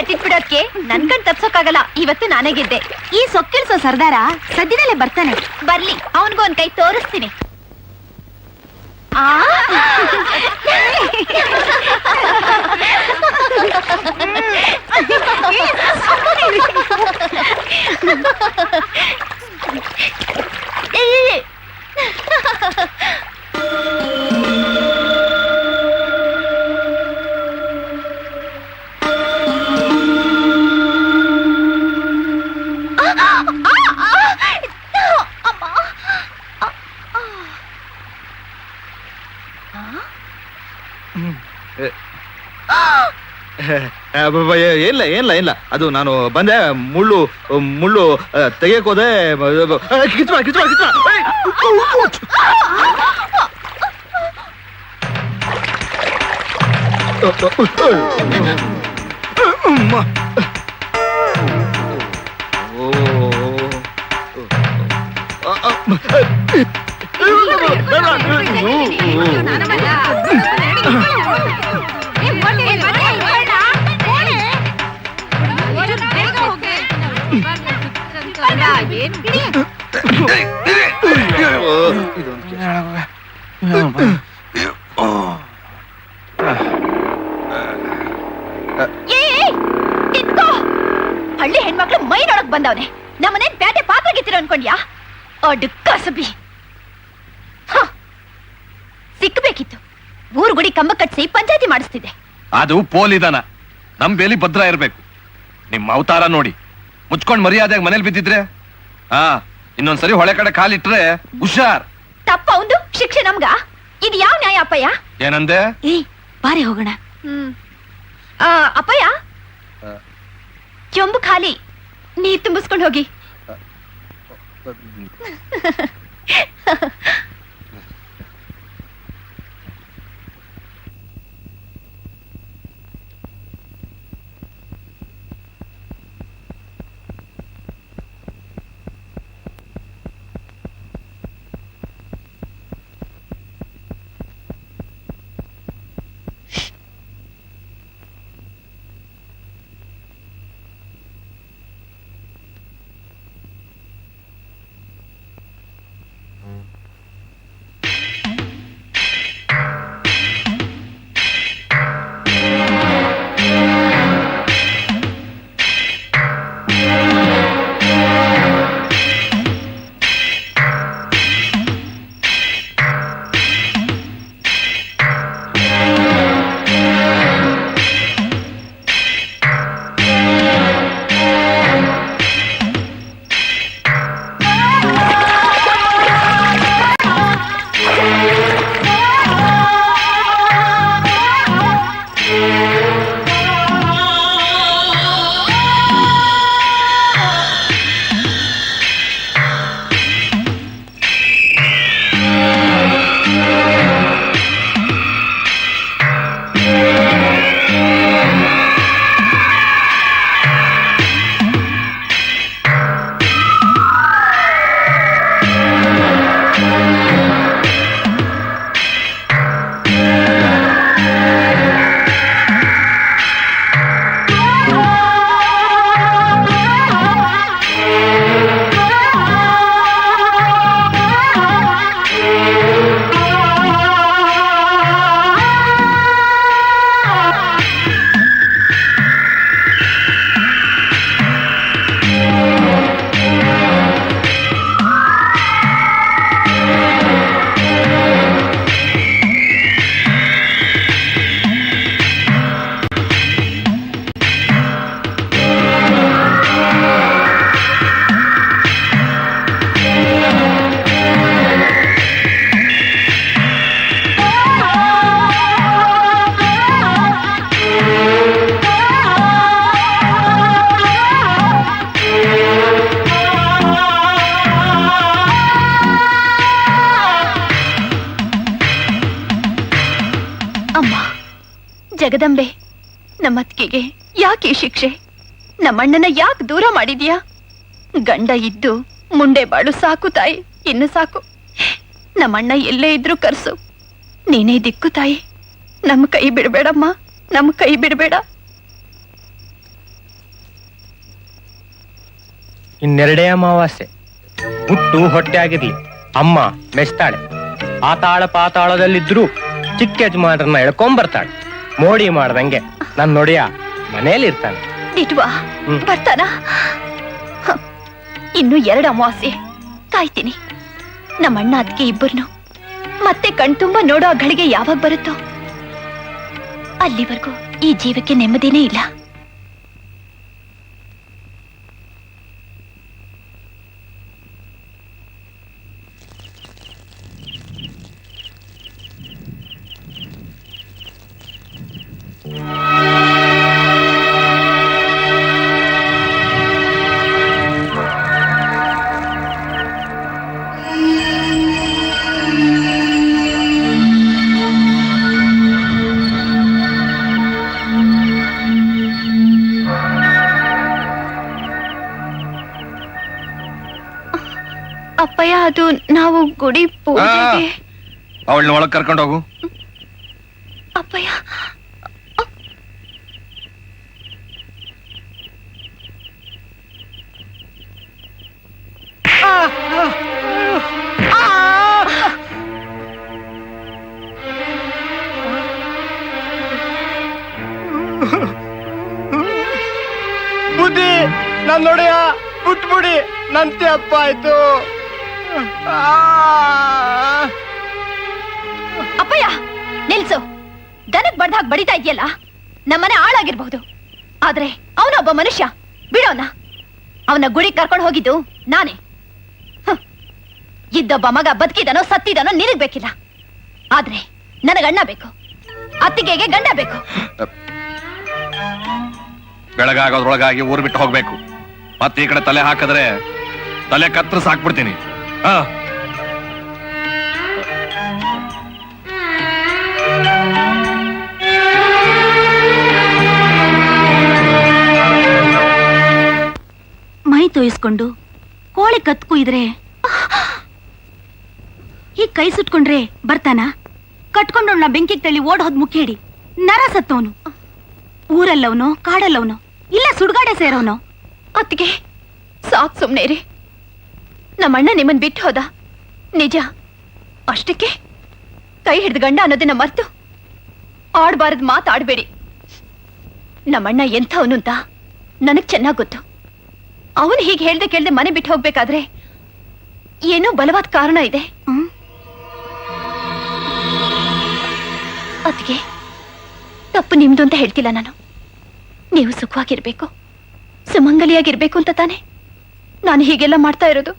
ಕಟ್ಟಿಟ್ ಬಿಡೋದಕ್ಕೆ ನನ್ ಕಣ್ ತಪ್ಸೋಕ್ಕಾಗಲ್ಲ. ಇವತ್ತು ನಾನೇ ಗೆದ್ದೆ. ಈ ಸೊಕ್ಕಿಲ್ಸೋ ಸರ್ದಾರ ಸದ್ಯದಲ್ಲೇ ಬರ್ತಾನೆ. ಬರ್ಲಿ, ಅವನ್ಗೂ ಒಂದ್ ಕೈ ತೋರಿಸ್ತೀನಿ. ಇಲ್ಲ ಇಲ್ಲ ಇಲ್ಲ, ಅದು ನಾನು ಬಂದೆ ಮುಳ್ಳು ಮುಳ್ಳು ತೆಗಿಯಕ್ ಹೋದೆ. ಕಿಚ್ಚ ಕಿಚ್ಚ ಕಿಚ್ಚ ಹಳ್ಳಿ ಹೆಣ್ಮಕ್ಳು ಮೈ ನೋಡಕ್ ಬಂದವನೆ. ನಮ್ಮನೇನ್ ಪ್ಯಾಟೆ ಪಾತ್ರ ಗಿತ್ತಿರ ಅನ್ಕೊಂಡ್ಯಾ? ಕಸಬಿ ಸಿಕ್ಕಬೇಕಿತ್ತು. ಊರು ಗುಡಿ ಕಂಬ ಕಟ್ಸಿ ಪಂಚಾಯತಿ ಮಾಡಿಸ್ತಿದ್ದೆ. ಅದು ಪೋಲಿದಾನ. ನಮ್ ಬೇಲಿ ಭದ್ರ ಇರ್ಬೇಕು. ನಿಮ್ ಅವತಾರ ನೋಡಿ ಮುಚ್ಕೊಂಡ್ ಮರ್ಯಾದೆಯಾಗಿ ಮನೇಲಿ ಬಿದ್ದಿದ್ರೆ ಇನ್ನೊಂದ್ಸರಿ ಹೊಳೆ ಕಡೆ ಕಾಲಿಟ್ರೆ ಹುಷಾರ್. ತಪ್ಪ ಒಂದು ಶಿಕ್ಷೆ ನಮ್ಗ. ಇದು ಯಾವ ನ್ಯಾಯ ಅಪ್ಪಯ್ಯ? ಏನಂದೆ? ಬಾರಿ ಹೋಗೋಣ. ಅಪ್ಪಯ್ಯ, ಚೊಂಬು ಖಾಲಿ, ನೀರ್ ತುಂಬಿಸ್ಕೊಂಡು ಹೋಗಿ. ಜಗದಂಬೆ, ನಮ್ಮತ್ತಿಗೆ ಯಾಕೆ ಶಿಕ್ಷೆ? ನಮ್ಮಣ್ಣನ ಯಾಕೆ ದೂರ ಮಾಡಿದ್ಯಾ? ಗಂಡ ಇದ್ದು ಮುಂಡೆ ಬಾಳು ಸಾಕು ತಾಯಿ, ಇನ್ನು ಸಾಕು. ನಮ್ಮಣ್ಣ ಎಲ್ಲೇ ಇದ್ರು ಕರ್ಸು, ನೀನೇ ದಿಕ್ಕು ತಾಯಿ. ನಮ್ಮ ಕೈ ಬಿಡಬೇಡಮ್ಮ, ನಮ್ಮ ಕೈ ಬಿಡಬೇಡ. ಇನ್ನೆರಡೇ ಅಮಾವಾಸ್ಯೆ. ಹುಟ್ಟು ಹೊಟ್ಟೆ ಆಗಿರ್ಲಿ, ಅಮ್ಮ ಮೆಚ್ತಾಳೆ. ಆತಾಳ ಪಾತಾಳದಲ್ಲಿದ್ರು ಚಿಕ್ಕ ಯಜಮಾನ್ರನ್ನ ಎಳ್ಕೊಂಬರ್ತಾಳೆ. ಮೋಡಿ ಮಾಡ್ದಂಗೆ ನನ್ ನೋಡಿಯ ಮನೇಲಿ ಇರ್ತಾನೆ. ಇಟ್ವಾ ಬರ್ತಾನ. ಇನ್ನು 2 ಅಮಾವಾಸ್ಯೆ ಕಾಯ್ತೀನಿ. ನಮ್ಮಣ್ಣ ಅದಕ್ಕೆ ಇಬ್ಬರನ್ನು ಮತ್ತೆ ಕಣ್ತುಂಬ ನೋಡೋ ಆ ಗಳಿಗೆ ಯಾವಾಗ ಬರುತ್ತೋ ಅಲ್ಲಿವರೆಗೂ ಈ ಜೀವಕ್ಕೆ ನೆಮ್ಮದಿನೇ ಇಲ್ಲ. ಅಪ್ಪಯ್ಯ, ಅದು ನಾವು ಗುಡಿ ಪೂಜೆಗೆ. ಅವಳನ್ನ ಒಳಗ್ ಕರ್ಕೊಂಡು ಹೋಗು. ಅಪ್ಪಯ್ಯ, ಬುದ್ಧಿ ನನ್ ನೋಡಿಯ ಬಿಟ್ಬಿಡಿ, ನಂತೆ ಅಪ್ಪ ಆಯ್ತು. ಅಪ್ಪಯ್ಯ ನಿಲ್ಸು. ದನಕ್ ಬಡ್ದಾಗ ಬಡಿತಾ ಇದೆಯಲ್ಲ, ನಮ್ಮನೆ ಹಾಳಾಗಿರ್ಬಹುದು, ಆದ್ರೆ ಅವನೊಬ್ಬ ಮನುಷ್ಯ. ಬಿಡೋನ. ಅವನ ಗುಡಿ ಕರ್ಕೊಂಡು ಹೋಗಿದ್ದು ನಾನೇ. ಇದ್ದೊಬ್ಬ ಮಗ ಬದುಕಿದನೋ ಸತ್ತಿದನೋ ನಿನಗ್ ಬೇಕಿಲ್ಲ, ಆದ್ರೆ ನನಗಣ್ಣ ಬೇಕು, ಅತ್ತಿಗೆಗೆ ಗಂಡ ಬೇಕು. ಬೆಳಗಾಗೋದ್ರೊಳಗಾಗಿ ಊರು ಬಿಟ್ಟು ಹೋಗ್ಬೇಕು. ಮತ್ತೆ ಈ ಕಡೆ ತಲೆ ಹಾಕಿದ್ರೆ ತಲೆ ಕತ್ತರಿಸಿ ಹಾಕ್ಬಿಡ್ತೀನಿ. ಮೈ ತೋಯಿಸ್ಕೊಂಡು ಕೋಳಿ ಕತ್ ಕುಯ್ದ್ರೆ ಈ ಕೈ ಸುಟ್ಕೊಂಡ್ರೆ ಬರ್ತಾನ? ಕಟ್ಕೊಂಡೋಣ ಬೆಂಕಿಗೆ ತಳ್ಳಿ ಓಡ್ ಹೋದ್ ಮುಖೇಡಿ ನರ ಸತ್ತವನು. ಊರಲ್ಲವನೋ ಕಾಡಲ್ಲವನೋ ಇಲ್ಲ ಸುಡ್ಗಾಡೆ ಸೇರೋನೋ. ಅತ್ತಿಗೆ ಸಾಕ್ ಸುಮ್ನೆ ರೀ. ನಮ್ಮಣ್ಣ ನಿಮ್ಮನ್ ಬಿಟ್ಟು ಹೋದ ನಿಜ, ಅಷ್ಟಕ್ಕೆ ಕೈ ಹಿಡ್ದು ಗಂಡ ಅನ್ನೋದನ್ನ ಮರ್ತು ಆಡ್ಬಾರದ್ ಮಾತಾಡ್ಬೇಡಿ. ನಮ್ಮಣ್ಣ ಎಂಥವನು ಅಂತ ನನಗ್ ಚೆನ್ನಾಗ್ ಗೊತ್ತು. ಅವನು ಹೀಗೆ ಹೇಳ್ದೆ ಕೇಳ್ದೆ ಮನೆ ಬಿಟ್ಟು ಹೋಗ್ಬೇಕಾದ್ರೆ ಏನೋ ಬಲವಾದ ಕಾರಣ ಇದೆ. ಅತ್ತಿಗೆ ತಪ್ಪು ನಿಮ್ದು ಅಂತ ಹೇಳ್ತಿಲ್ಲ ನಾನು. ನೀವು ಸುಖವಾಗಿರ್ಬೇಕು, ಸುಮಂಗಲಿಯಾಗಿರ್ಬೇಕು ಅಂತ ತಾನೆ ನಾನು ಹೀಗೆಲ್ಲ ಮಾಡ್ತಾ ಇರೋದು.